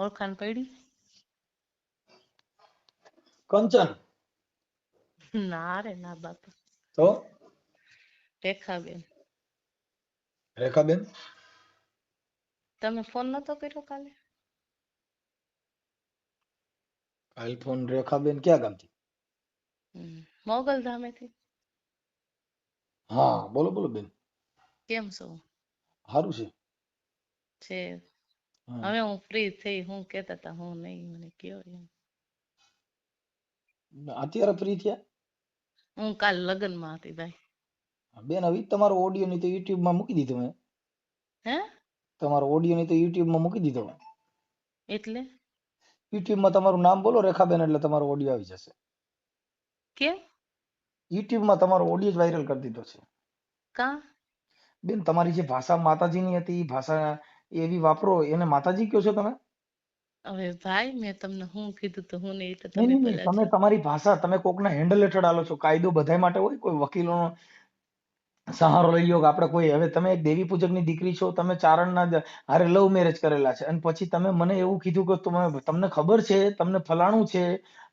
ઓળખાણ પડી? કંચન ના રે ના બાપા. તો રેખાબેન. રેખાબેન તમે ફોન નતો કર્યો કાલે? કાલ ફોન રેખાબેન ક્યાં ગામથી? મોગલધામેથી. હા બોલો બોલો બેન. કેમ છો? સારું છે. છે. હા. હવે હું ફ્રી થઈ, હું કેતા હતા હું નહીં મને કયો એમ. અત્યારે ફ્રી થયા? હું કાલ લગ્નમાં હતી ભાઈ. બેન હવે તમારો ઓડિયો ની તો યુટ્યુબ માં મૂકી દીધો મેં. હે? તમારો ઓડિયો ની તો યુટ્યુબ માં મૂકી દીધો. એટલે? યુટ્યુબ માં તમારું નામ બોલો રેખાબેન એટલે તમારો ઓડિયો આવી જશે. કેમ? યુટ્યુબ માં તમારો ઓડિયો જ વાયરલ કરી દીધો છે. કા? બેન તમારી જે ભાષા માતાજીની હતી એ ભાષા એવી વાપરો, એને માતાજી કહો છો તમે? હવે ભાઈ મેં તમને હું કીધું તો હું નહીં તો નહીં તમે નહીં નહીં, પેલા તમે તમારી ભાષા તમે કોકના હેન્ડલ હેઠળ આલો છો. કાયદો બધાય માટે હોય, કોઈ વકીલોનો સહારો લઈ લો કે આપણે કોઈ, હવે તમે એક દેવી પૂજકની દીકરી છો, તમે ચારણના હારે લવ મેરેજ કરેલા છે અને પછી તમે મને એવું કીધું કે તમને ખબર છે, તમને ફલાણું છે,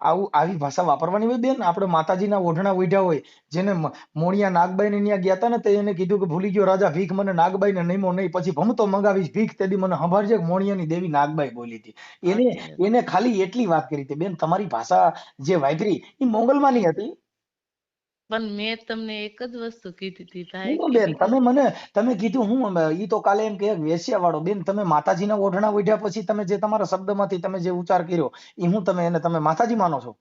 આવી ભાષા વાપરવાની હોય બેન? આપણે માતાજીના ઓઢણા ઓઢ્યા હોય, જેને મોણિયા નાગબાઈને ત્યાં ગયા હતા ને તો એને કીધું કે ભૂલી ગયો રાજા ભીખ, મને નાગબાઈને નમ્યો નહીં, પછી ભમતો મંગાવીશ ભીખ, તેદી મને સંભાળજે કે મોણિયાની દેવી નાગબાઈ બોલી હતી. એને ખાલી એટલી વાત કરી હતી બેન. તમારી ભાષા જે વાપરી એ મોગલમાની હતી. પણ મેં તમને એક જ વસ્તુ કીધી હતી ભાઈ નહીં કે બેન, તમે કીધું હું ઈ તો કાલે એમ કે વેશ્યા વાળો. બેન તમે માતાજીના ઓઢણા ઓઢ્યા પછી તમે જે તમારા શબ્દમાંથી તમે જે ઉચ્ચાર કર્યો એ હું તમે માતાજી માનો છો?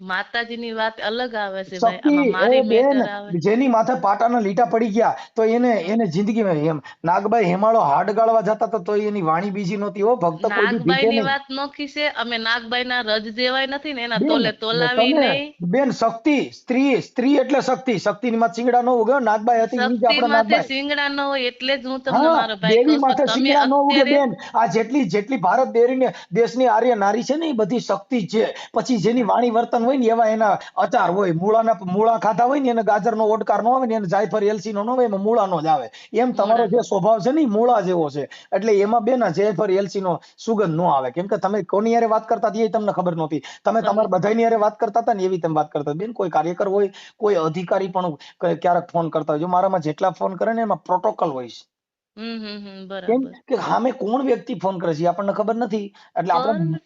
માતાજીની વાત અલગ આવે છે ભાઈ, શક્તિ આમાં એ મારી બેન, મેટર આવે. જેની માથે પાટાના લીટા પડી ગયા તો એને જિંદગીમાં એમ નાગબાઈ હેમાળો હાડ ગાળવા જતા તો એની વાણી બીજી નહોતી. હો ભક્ત કોઈ દી નાગબાઈ ભીખે ની નહીં. વાત નોખી છે. અમે નાગબાઈ ના રજ દેવાય નથી ને એના બેન તોલે તોલાવી તમે નહીં. બેન શક્તિ, સ્ત્રી એટલે શક્તિની માં ચીંગડા ન ઉગે. નાગબાઈ હતી ઈ જ શક્તિ આપણે માથે નાગબાઈ. સિંગડા ન હોય એટલે જ હું તમને હા, મારો ભાઈ દેવી કહું છું. માથે તમે શિંગડા ન ઉગે અત્યારે બેન. આ જેટલી ભારત દેશની આર્ય નારી છે ને એ બધી શક્તિ છે. પછી જેની વાણી વર્તન હોય ને એવા એના અચાર હોય. મૂળા ખાધા હોય ને એને ગાજરનો ઓડકાર ન આવે ને એને જાયફળ એલચી નો હોય, એમાં મૂળાનો જ આવે. એમ તમારો જે મૂળાનો સ્વભાવ છે ને એ મૂળા જેવો છે. એટલે એમાં બેન જાયફળ એલચી નો સુગંધ ન આવે. કેમ કે તમે કોની હારે વાત કરતા હતા એ તમને ખબર નહોતી. તમે તમારા બધાની હારે વાત કરતા હતા ને એવી તમે વાત કરતા. બેન કોઈ કાર્યકર હોય, કોઈ અધિકારી પણ ક્યારેક ફોન કરતા હોય, જો મારામાં જેટલા ફોન કરે ને એમાં પ્રોટોકોલ હોય છે. કેમ બરાબર. કે સામે કોણ વ્યક્તિ ફોન કરે છે એ આપણને ખબર નથી. એટલે આપણે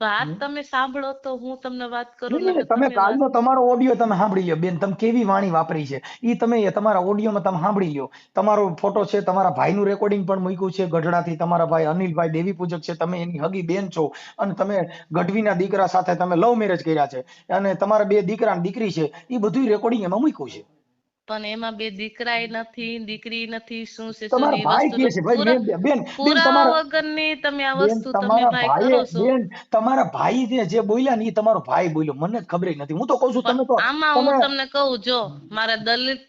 વાત તમે સાંભળો તો હું તમને વાત કરું નહીં, ને નહીં, તમે વાત. કાલનો તમારો ઓડિયો તમે સાંભળી લો બેન. તમે કેવી વાણી વાપરી છે એ તમે તમારા ઓડિયોમાં તમે સાંભળી લો. તમારો ફોટો છે, તમારા ભાઈનું રેકોર્ડિંગ પણ મૂક્યું છે ગઢડાથી. તમારા ભાઈ અનિલભાઈ દેવી પૂજક છે, તમે એની હગી બેન છો અને તમે ગઢવીના દીકરા સાથે તમે લવ મેરેજ કર્યા છે અને તમારા બે દીકરા ને દીકરી છે, એ બધું રેકોર્ડિંગ એમાં મૂક્યું છે. પણ એમાં બે દીકરાય નથી, દીકરી નથી, શું છે શું તમારા નહીં ભાઈ વસ્તુ કહે તો છે ભાઈ બેન પુરાવા વગરની તમે આ વસ્તુ તમે ભાઈ કરો છો. બેન તમારા ભાઈ જે બોલ્યા ને એ તમારો ભાઈ બોલ્યો, મને ખબર નથી. હું તો કઉ છું પણ તમે તો આમાં હું તમને કહું, જો મારે દલિત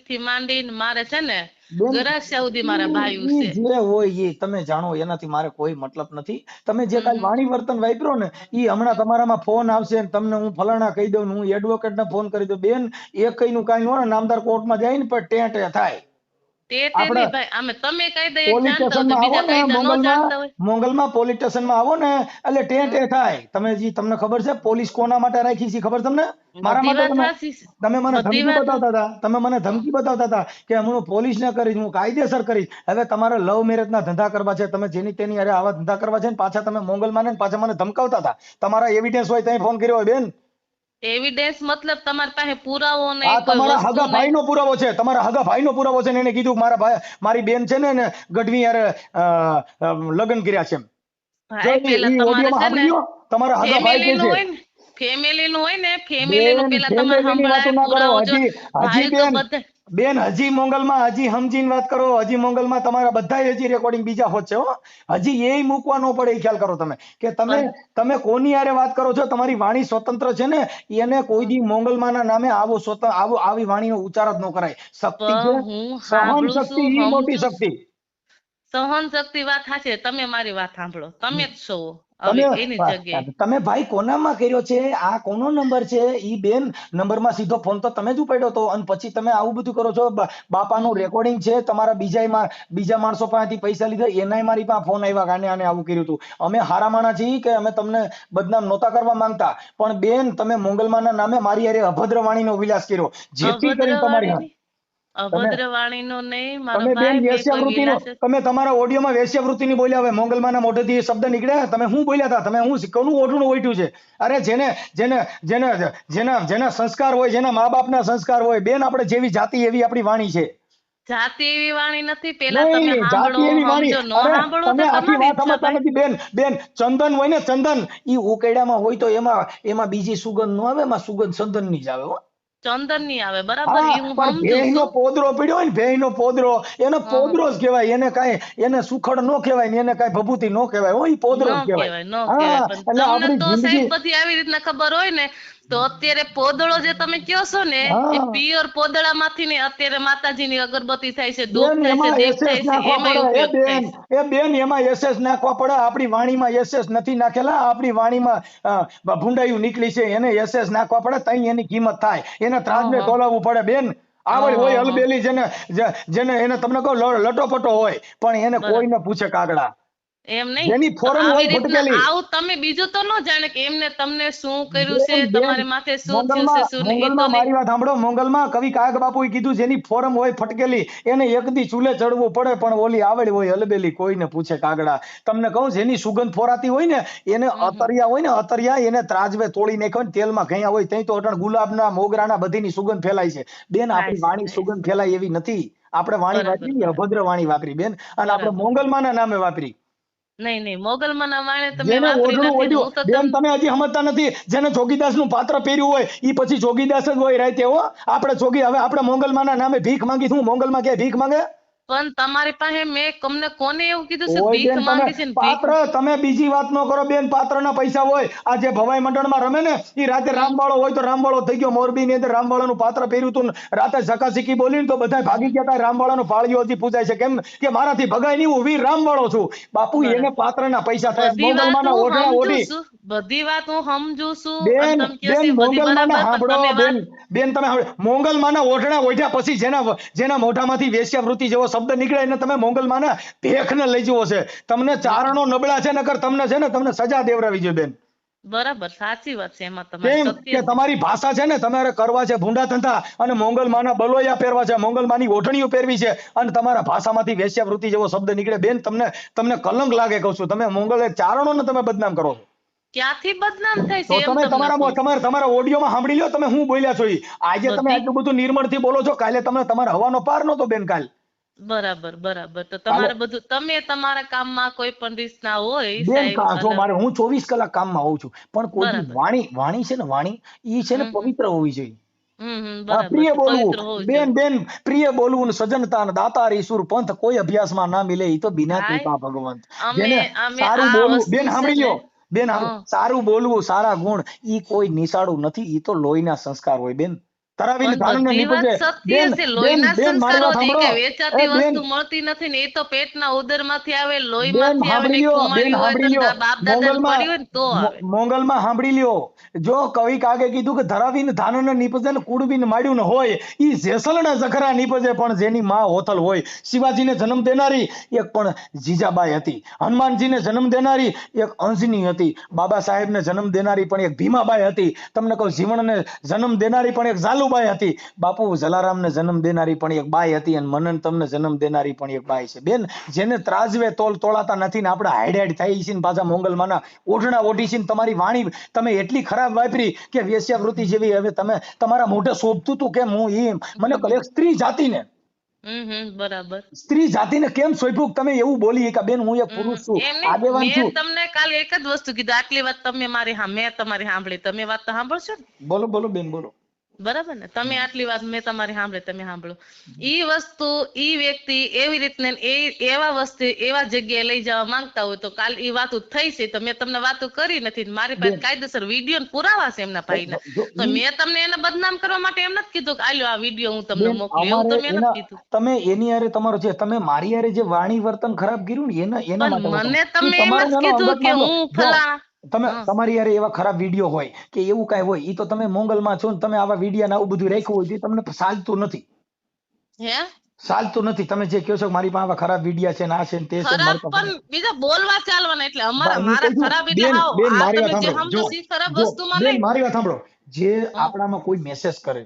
થી માંડીને મારે છે ને બેન ગરાસિયા સુધી મારા ભાઈ ઈ છે. જે હોય એ તમે જાણો, એનાથી મારે કોઈ મતલબ નથી. તમે જે કાલ હમ વાણી વર્તન વાપરો ને ઈ હમણાં તમારામાં ફોન આવશે ને તમને હું ફલાણા કહી દઉં, હું એડવોકેટ ને ફોન કરી દઉં. બેન એક કઈ નું કઈ ન નામદાર કોર્ટમાં જાય ને પણ ટેટે થાય. તે આપણે નહીં ભાઈ, અમે તમે કાયદા એક પોલીસ જાણતા હોય તો સ્ટેશનમાં આવો બીજા ને કાયદા ન જાણતા હોય. મોંગલમાં પોલીસ સ્ટેશનમાં આવો ને એટલે ટેટે થાય. તમને ખબર છે પોલીસ કોના માટે રાખી છે ખબર તમને? મારા બધી માટે. વાત હાચી છે. તમે મને બધી ધમકી વાત બતાવતા હતા. તમે મને ધમકી બતાવતા હતા કે હું પોલીસ ને કરીશ, હું કાયદેસર કરીશ. હવે તમારે લવ મેરેજ ના ધંધા કરવા છે, તમે જેની તેની અરે આવા ધંધા કરવા છે ને પાછા તમે મોંગલમાં ને પાછા મને ધમકાવતા હતા. તમારા એવિડન્સ હોય ત્યાં ફોન કર્યો હોય બેન. એવિડન્સ મતલબ તમારી પાસે પુરાવો આ નહીં, કોઈ તમારા વસ્તુ હગા નહીં. ભાઈનો પુરાવો છે. તમારા હગા ભાઈનો પુરાવો છે ને એને કીધું મારી બેન છે ને ગઢવી યારે લગ્ન કર્યા છે. જો ભાઈ પેલા ઈ તમારે ઓડિયોમાં છે ને સાંભળી લો. તમારા હગા ભાઈ ફેમિલી કે નું છે. હોય ને, ફેમિલી નું હોય ને, ફેમિલી નું બેન પેલા તમારે ફેમિલીની વાતો સંભળાય ના કરો. પુરાવો. જો હજી ભાઈ તો બેન બધા બેન હજી મોંગલમાં હજી સમજીને વાત કરો. હજી મોંગલમાં તમારા બધા હજી રેકોર્ડિંગ બીજા હોત છે. હો હજી એ મૂકવા ન પડે એ ખ્યાલ કરો તમે કે તમે કોની હારે વાત કરો છો. તમારી વાણી સ્વતંત્ર છે ને, એને કોઈ દી મોંગલમાના નામે આવી વાણીનો ઉચ્ચાર જ ન કરાય. શક્તિ છે, હું સહન સાંભળું શક્તિ છું, ઈ મોટી સમજુ શક્તિ. સહન શક્તિ વાત હાચે. તમે મારી વાત સાંભળો, તમે જ છો હવે તમે એની જગ્યાએ તમે ભાઈ કોનામાં કર્યો છે? આ કોનો નંબર છે? ઈ બેન નંબરમાં સીધો ફોન તો તમે જ ઉપાડ્યો તો, અને પછી તમે આવું બધું કરો છો. બાપાનું રેકોર્ડિંગ છે, તમારા બીજા માણસો પાસેથી પૈસા લીધા, એનાય મારી પાસે ફોન આવ્યા કે આને આવું કર્યું હતું. અમે હારા માણસ છીએ કે અમે તમને બદનામ નહોતા કરવા માંગતા, પણ બેન તમે મોંગલમાના નામે મારી હારે અભદ્ર વાણીનો વિલાસ કર્યો, જેથી કરીને તમારી અભદ્રવાણીની તમે અભદ્રવાણીનો નહીં મારો તમે બેન ભાઈ, મેં કોઈ વેશ્યાવૃત્તિનો, વિલાસ તમે તમારા ઓડિયોમાં વેશ્યાવૃત્તિની બોલ્યા. હવે મોંગલમાના મોઢેથી એ શબ્દ નીકળ્યા, તમે શું બોલ્યા હતા? તમે શું કોનું ઓઢણું ઓઢ્યું છે? અરે જેને જેને જેને જેના જેના સંસ્કાર હોય, જેના મા બાપના સંસ્કાર હોય, બેન આપણે જેવી જાતિ એવી આપણી વાણી છે. જાતિ એવી વાણી નથી. પેલા તમે નહીં સાંભળો, જાતિ એવી વાણી. સમજો. નો અરે સાંભળો તમે તો આખી તમારી વાત ઈચ્છા સમજતા ભાઈ. નથી બેન. બેન ચંદન હોય ને, ચંદન, ઈ ઉકેડામાં હોય તો એમાં બીજી સુગંધ ન આવે, એમાં સુગંધ ચંદનની જ આવે હો. ચંદન ની આવે, બરાબર, હા, ઈ હું પણ સમજુ ભેંનો છું. પોદરો પડ્યો હોય ને, ભેંનો પોદરો, એને હં, હં. પોદરો જ કહેવાય. એને કાંઈ એને સુખડ નો કહેવાય ને એને કાંઈ ભભૂતિ નો કહેવાય હો, ઈ ન પોદરો જ કહેવાય. કહેવાય, ન હા, કહેવાય. પણ એટલે તમને આપણી તો સાહેબ જિંદગી. બધી આવી રીતના ખબર હોય ને, તો અત્યારે પોદળો જે તમે કહો છો ને, એ હા પિયર પોદળામાંથી ને અત્યારે માતાજીની અગરબત્તી થાય છે, ધૂપ બેન, થાય છે, એમાં દીપ એસએસ થાય છે, નાખવા એમાંય પડે. ઉપયોગ થાય છે. બેન એમાં એસએસ નાખવા પડે. આપણી વાણીમાં એસએસ નથી નાખેલા. આપણી વાણીમાં ભૂંડાયું નીકળી છે, એને એસએસ નાખવા પડે, તઈ એની કિંમત થાય. એને હં, ત્રાજને હં. તોલાવવું પડે બેન. આવડ હં, હોય હં, હં. અલબેલી, જેને એને તમને કહો લટોપટો હોય, પણ એને બરાબર. કોઈને પૂછે કાગડા. એમ નહીં. જેની તો ફોરમ આવી હોય રીતના ફટકેલી. આવું તમે બીજું તો ન જાણે કે એમને તમને શું કર્યું છે, બેન બેન તમારી માથે શું થયું છે, મોંગલમાં શું નહીં, એ તો મોંગલમાં નહીં. મારી વાત સાંભળો. મોંગલમાં કવિ કાગ બાપુએ કીધું, જેની ફોરમ હોય ફટકેલી એને એકદી ચૂલે ચડવું પડે, પણ ઓલી આવડ હોય અલબેલી કોઈને પૂછે કાગડા. તમને કહું, જેની સુગંધ ફોરાતી હોય ને, એને હમ હમ. અતરિયા હોય ને, અતરિયા એને ત્રાજવે તોડી નાખ્યો ને તેલમાં ગયા હોય, ત્યાં તો અટણ ગુલાબના મોગરાના બધીની સુગંધ ફેલાય છે. બેન થાય આપણી છે, વાણી થાય છે. સુગંધ ફેલાય એવી નથી. આપણે વાણી બરાબર, વાપરી બરાબર. અભદ્ર વાણી વાપરી બેન, અને આપણે બરાબર. મોંગલમાના નામે વાપરી. નહીં, નહીં. મોગલમાંના વાણે તમે જેને વાપરી ઓઢણું નથી ને ઓઢ્યું, હું તો બેન તમે હજી સમજતા નથી. જેને જોગીદાસ નું પાત્ર પહેર્યું હોય ઈ પછી જોગીદાસ જ હોય રાતે હો. હવે આપણે મોંગલમાના નામે ભીખ માંગી. શું મોંગલમાં ક્યાંય ભીખ માંગે? પણ તમારી પાસે મેં તમને કોને એવું કીધું છે ઓય ભીખ બેન, તમે માંગી છે ને ભીખ? પાત્ર, તમે બીજી વાત ન કરો બેન. પાત્રના પૈસા હોય. આ જે ભવાઈ મંડળમાં રમે ને, ઈ રાતે હમ રામવાળો હોય તો રામવાળો થઈ ગયો. મોરબીની અંદર રામવાળાનું પાત્ર પહેર્યું હતું ને, રાતે ઝકાઝીકી બોલીને તો બધા ભાગી ગયા હતા. રામવાળાનો પાળિયો હજી પૂજાય છે. કેમ કે મારાથી ભગાય નહીં, હું વીર રામવાળો છું. બાપુ એને બરાબર. પાત્રના પૈસા થાય. બધી વાત મોંગલમાના હું ઓઢણા સમજુ ઓઢી. છું, બધી વાત હું સમજુ છું, અને બેન તમે કહો છો બેન એ બધી મોંગલમાને બરાબર, પણ સાંભળો તમે બેન. વાત. બેન તમે મોંગલમાના ઓઢણા ઓઢ્યા પછી જેના મોઢામાંથી વેશ્યાવૃત્તિ જેવો શબ્દ નીકળે એને તમે મોંગલમાના ભેખને લઈ જવો છે. તમને ચારણો નબળા છે, નકર તમને છે ને, તમને સજા દેવરાવી જોઈએ બેન. બરાબર, સાચી વાત છે, એમાં તમારી કેમ સત્ય કે છે. તમારી ભાષા છે ને, તમારે કરવા છે ભૂંડા ધંધા, અને મોંગલમાના બલોયા પહેરવા છે, મોંગલમાની ઓઢણીઓ પહેરવી છે, અને તમારા ભાષામાંથી વેશ્યાવૃત્તિ જેવો શબ્દ નીકળે બેન, તમને કલંક લાગે. કહું છું, તમે ચારણોને તમે બદનામ કરો છો. ક્યાંથી બદનામ થાય છે તો એમ તમે તમને કહું છું. તમારા ઓડિયોમાં સાંભળી લો, તમે શું બોલ્યા છો ઈ. આજે તમે બધી. આટલું બધું નિર્મળથી બોલો છો, કાલે તમને તમારા હવાનો પાર નહોતો બેન. બરાબર, બરાબર. તો કાલે તમારે બધું, તમે તમારા કામમાં કોઈ પણ રીતના હોય બેન સાહેબ, જો અને હું 24 કલાક કામમાં હોઉં છું, પણ કોઈ દી બરાબર. વાણી છે ને, વાણી ઈ છે ને હમ હમ. પવિત્ર હોવી જોઈએ. હા, બરાબર પ્રિય છે, બોલવું પવિત્ર હોવું બેન. જોઈએ. પ્રિય બોલવું ને સજનતા ને દાતારી સુર પંથ કોઈ અભ્યાસમાં ના મિલે, ઈ તો બિના ભાઈ, કૃપા ભગવંત. અમે જેને અમે સારું આ બોલવું વસ્તુ બેન છે સાંભળી ને. લ્યો. બેન હં. સારું બોલવું, સારા ગુણ, ઈ કોઈ નિશાળું નથી. ઈ તો લોહીના સંસ્કાર હોય બેન. તરાવીને પણ ધાનને બધી વાત નીપજે. સત્ય બેન છે. બેન લોહીના બેન મારી સંસ્કારો વાત છે, સાંભળો. કે વેચાતી બેન વસ્તુ મળતી નથી ને, એ તો પેટના ઉદરમાંથી આવે, બેન લોહીમાંથી આવે સાંભળી ને, લ્યો. બેન ખુમારી હોય તો સાંભળી લ્યો. બાપ દાદાને મોંગલમાં પડી હોય ને તો આવે. મોંગલમાં સાંભળી લ્યો. જો કવિ કાગે કીધું કે ધરાવીને ધાનને નીપજે ને કુડબીને માડ્યું ને હોય, ઈ જેસલને જખરા નીપજે, પણ જેની માં હોથલ હોય. શિવાજીને જન્મ દેનારી એક પણ જીજાબાઈ હતી. હનુમાનજીને જન્મ દેનારી એક અંજની હતી. બાબા સાહેબને જન્મ દેનારી પણ એક ભીમાબાઈ હતી. તમને કહું, જીવણને જન્મ દેનારી પણ એક ઝાલુબાઈ હતી. બાપુ જલારામને જન્મ દેનારી પણ એક બાઈ હતી, અને મનન તમને જન્મ દેનારી પણ એક બાઈ છે બેન. જેને ત્રાજવે તોલાતા નથી ને આપણે હાઈડ થઈ છીએ, પાછા મોંગલમાના ઓઢણા ઓઢી છીએ. તમારી વાણી તમે એટલી ખરાબ વાપરી કે વેશ્યાવૃત્તિ જેવી. હવે તમે તમારા મોઢે શોભતું તું કેમ? હું ઈ મને એક સ્ત્રી જાતિને બરાબર. સ્ત્રી જાતિને કેમ શોભ્યું? તમે એવું બોલી કે બેન હું એક પુરુષ છું, એમ નહીં. આગેવાન મેં છું. તમને કાલે એક જ વસ્તુ કીધું, આટલી વાત તમે મારી મેં તમારી સાંભળી, તમે વાત તો સાંભળશો ને. બોલો બોલો બેન બોલો. બરાબર ને? તમે આટલી વાત મેં તમારી સાંભળે, તમે સાંભળો. ઈ વસ્તુ ઈ વ્યક્તિ એવી રીતને એવા વસ્તુ એવા જગ્યાએ લઈ જવા માંગતા હોય તો કાલ ઈ વાતો થઈ છે તો મેં તમને વાતો કરી નથી. મારી પાસે બેન કાયદેસર વિડીયો ને પુરાવા છે એમના ભાઈના. જો તો ઈ મેં તમને એને બદનામ કરવા માટે એમ નથી કીધું કે આલ્યો આ વિડીયો હું તમને બેન મોકલું, એવું અમારે તો મેં એના નથી કીધું. તમે એની હારે તમારો જે તમે મારી હારે જે વાણી વર્તન ખરાબ કર્યું ને એના પણ માટે હું મને કહું. ઈ તમે એમ તમારો જ નાનો કીધું અંગત કે મામલો. હું જો ફલાણા. તમે હં. તમારી હારે એવા ખરાબ વિડીયો હોય કે એવું કાંઈ હોય ઈ તો તમે મોંગલમાં છો ને તમે આવા વિડીયો આવું બધું રાખ્યું હોય તો ઈ તમને ચાલતું નથી. હે ચાલતું નથી. તમે જે કહો છો કે મારી પાસે આવા ખરાબ વિડીયા છે ને આ છે ને તે છે ને ખરાબ મારી પાસે પણ બીજા બોલવા ચાલવાના એટલે અમારા હું કહું મારા છું ખરાબ એટલે બેન હાવ બેન આ મારી વાત તમે જે સાંભળો. સમજો છો ઈ ખરાબ જો વસ્તુમાં બેન નહીં. મારી વાત સાંભળો. જે હં. આપણામાં કોઈ મેસેજ કરે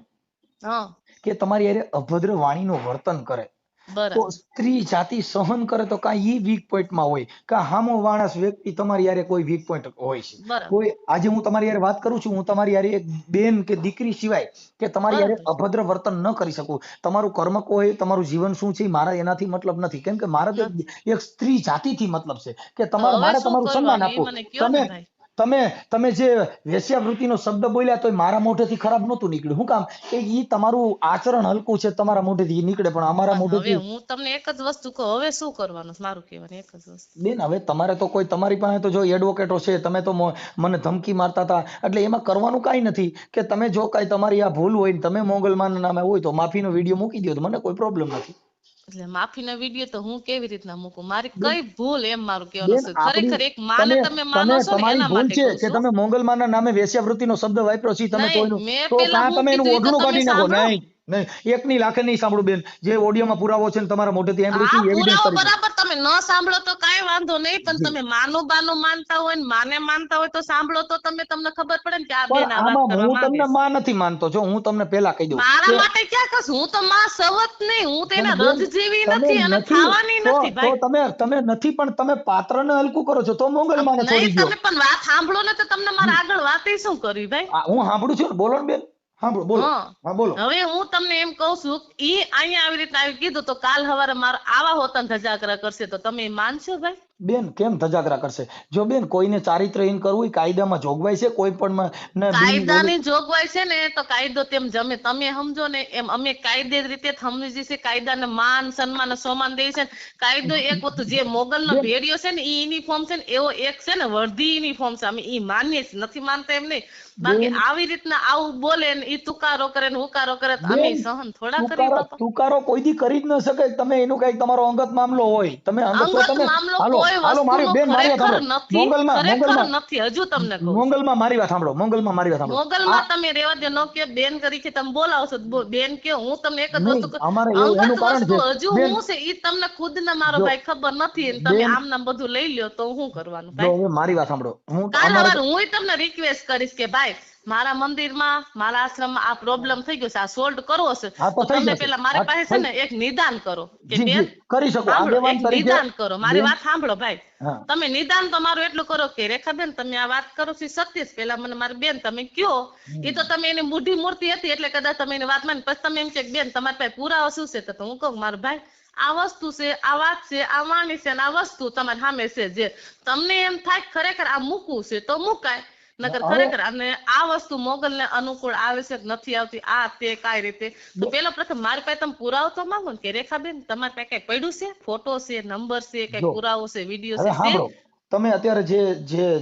હં. કે તમારી હારે અભદ્ર વાણીનું વર્તન કરે તો બરાબર. સ્ત્રી જાતિ સહન કરે તો કાંઈ ઈ વીક પોઈન્ટમાં હોય કાં હામો માણસ વ્યક્તિ તમારી હારે કોઈ વીક પોઈન્ટ હોય છે. બરાબર. કોઈ આજે હું તમારી હારે વાત કરું છું હું તમારી હારે એક બેન કે દીકરી સિવાય કે તમારી હારે બરાબર. અભદ્ર વર્તન ન કરી શકું. તમારું કર્મ કોઈ તમારું જીવન શું છે ઈ મારા એનાથી મતલબ નથી. કેમ કે મારે તો નથી. એક સ્ત્રી જાતિથી મતલબ છે કે તો તમારે હવે મારે શું તમારું સન્માન કરવાનું ઈ આપવું. મને કયો ને તમે ભાઈ. તમે તમે જે વેશ્યાવૃત્તિનો શબ્દ બોલ્યા તો મારા મોઢેથી ખરાબ નહોતું નીકળ્યું. શું કામ કે ઈ તમારું આચરણ હલકું છે તમારા મોઢેથી ઈ નીકળે પણ અમારા પણ હવે મોઢેથી હું તમને એક જ વસ્તુ કહું, હવે શું કરવાનું છે? મારું કહેવાનું એક જ વસ્તુ. બેન હવે તમારે તો કોઈ તમારી પાસે તો જો એડવોકેટો છે તમે તો મને ધમકી મારતા હતા એટલે એમાં કરવાનું કાંઈ નથી કે તમે જો કાંઈ તમારી આ ભૂલ હોય ને તમે મોગલમાના નામે હોય તો માફીનો વિડીયો મૂકી દો તો મને કોઈ પ્રોબ્લેમ નથી. એટલે માફીના વિડીયો તો હું કેવી રીતના મૂકું? મારી બેન કઈ ભૂલ એમ મારું કહેવાનું બેન છે. આપણી ખરેખર એક માને તમે તમે માનો છો ને તમારી એના ભૂલ માટે છે કહું કે છું. તમે મોગલમાના નામે વેશ્યાવૃત્તિનો શબ્દ વાપર્યો છે તમે તો નહીં, એનું મેં તો પેલા કાં હું તમે એનું કીધું ઈ તો ઓઢણું તમે કાઢી નાખો. સાંભળો. નહીં નહીં એકની લાખે નહીં સાંભળું બેન. જે ઓડિયોમાં પુરાવો છે ને તમારા મોઢેથી સાંભળ્યું હા છે એવિડન્સ પુરાવો તરીકે બરાબર તમે ન સાંભળો તો કાંઈ વાંધો નહીં, પણ તમે માનું બાનું માનતા હોય ને માને માનતા હોય તો સાંભળો તો તમને ખબર પડે ને કે આ બેન પણ આ વાત આમાં કરવા હું માંગે તમને છે. માં નથી માનતો. જો હું તમને પહેલા કહી દઉં મારા કે માટે ક્યાં કશું, હું તો માં સવત નહીં, હું તો એના પણ બેન રથ જેવી તમે નથી અને નથી થવાની તો નથી તો ભાઈ. તમે નથી પણ તમે પાત્રને હલકું કરો છો તો મોગલમાને નહીં છોડી દ્યો. તમે પણ વાત સાંભળો ને તો તમને મારે આગળ વાત શું કરવી ભાઈ. હું સાંભળું છું ને બોલો ને બેન. સાંભળો બોલો. હા હા બોલો. હવે હું તમને એમ કહું છું ઈ અહીંયા આવી રીતના આવી કીધું તો કાલ સવારે મારે આવા હોતન ધજાગરા કરશે તો તમે માનશો ભાઈ? બેન કેમ ધજાગરા કરશે? જો બેન કોઈને ચારિત્રહીન કરવું એ કાયદામાં જોગવાઈ છે. કોઈ પણ ને કાયદાની જોગવાઈ છે ને તો કાયદો તેમ જમે તમે સમજો ને એમ અમે કાયદે રીતે સમજી છે. કાયદાને માન સન્માન સન્માન દે છે. કાયદો એક વસ્તુ જે મોગલનો બેન ભેડિયો છે ને ઈ યુનિફોર્મ છે ને એવો એક છે ને વર્ધી યુનિફોર્મ છે. અમે ઈ માનીએ છીએ, નથી માનતા એમ નહીં. બાકી બેન આવી રીતના આવું બોલે ને ઈ તુકારો કરે ને હુકારો કરે તો અમે બેન સહન થોડા કરીએ બાપા. તુકારો કોઈ દી કરી જ ન શકે. તમે એનું કઈક તમારો અંગત મામલો હોય તમે અંગત તો અંગત તમે મામલો હાલો કોઈ હાલો મારી વસ્તુનો બેન મારી વાત ખરેખર સાંભળો. નથી, ખરેખર મોગલમાં નથી. હજુ તમને કહું છું મોગલમાં મારી વાત સાંભળો. મોગલમાં મારી વાત સાંભળો. મોગલમાં તમે રેવા દો, નો કે બેન કરી છે તમે બોલાવશો તો બેન કયો. હું તમને એક જ નહીં વસ્તુ કહું, અમારે અંગત એનું કારણ વસ્તુ છે હજુ બેન. હું છે ઈ તમને ખુદ ને મારો જો ભાઈ ખબર નથી ને તમે બેન આમ નામ બધું લઈ લ્યો તો હું કરવાનું જો ભાઈ? હવે મારી વાત સાંભળો. હું કાલ અમારે સવારે હું તમને રિક્વેસ્ટ કરીશ કે ભાઈ મારા મંદિરમાં મારા આશ્રમમાં આ પ્રોબ્લેમ થઈ ગયો છે, આ સોલ્વ કરવો છે હા તો થઈ તમે જશે. પેલા મારી હા પાસે છે ને એક નિદાન કરો કે જી બેન જી કરી શકો સાંભળો, એક આગેવાન તરીકે. નિદાન કરો. મારી બેન વાત સાંભળો ભાઈ. હા તમે નિદાન તો મારું એટલું કરો કે રેખાબેન તમે આ વાત કરો છો ઈ સત્ય છે. પેલા મને મારી બેન તમે કયો. એ તો તમે એની બુઢી મૂર્તિ હતી એટલે કદાચ તમે એની વાત માની પછી તમે એમ કે બેન તમારી પાસે પુરાવો શું છે તો હું કહું મારું ભાઈ આ વસ્તુ છે, આ વાત છે, આ વાણી છે ને આ વસ્તુ તમારી સામે છે. જે તમને એમ થાય ખરેખર આ મૂકવું છે તો મુકાય, નકર હવે ખરેખર અને આ વસ્તુ મોગલને અનુકૂળ આવે છે કે નથી આવતી આ તે કાઈ રીતે તો પેલો પ્રથમ મારી પાસે તમે પુરાવો તો માંગો ને કે રેખાબેન તમારી પાસે કઈ પડ્યું છે, ફોટો છે, નંબર છે, કઈ જો પુરાવો છે, વિડીયો હવે છે? સાંભળો. તમે અત્યારે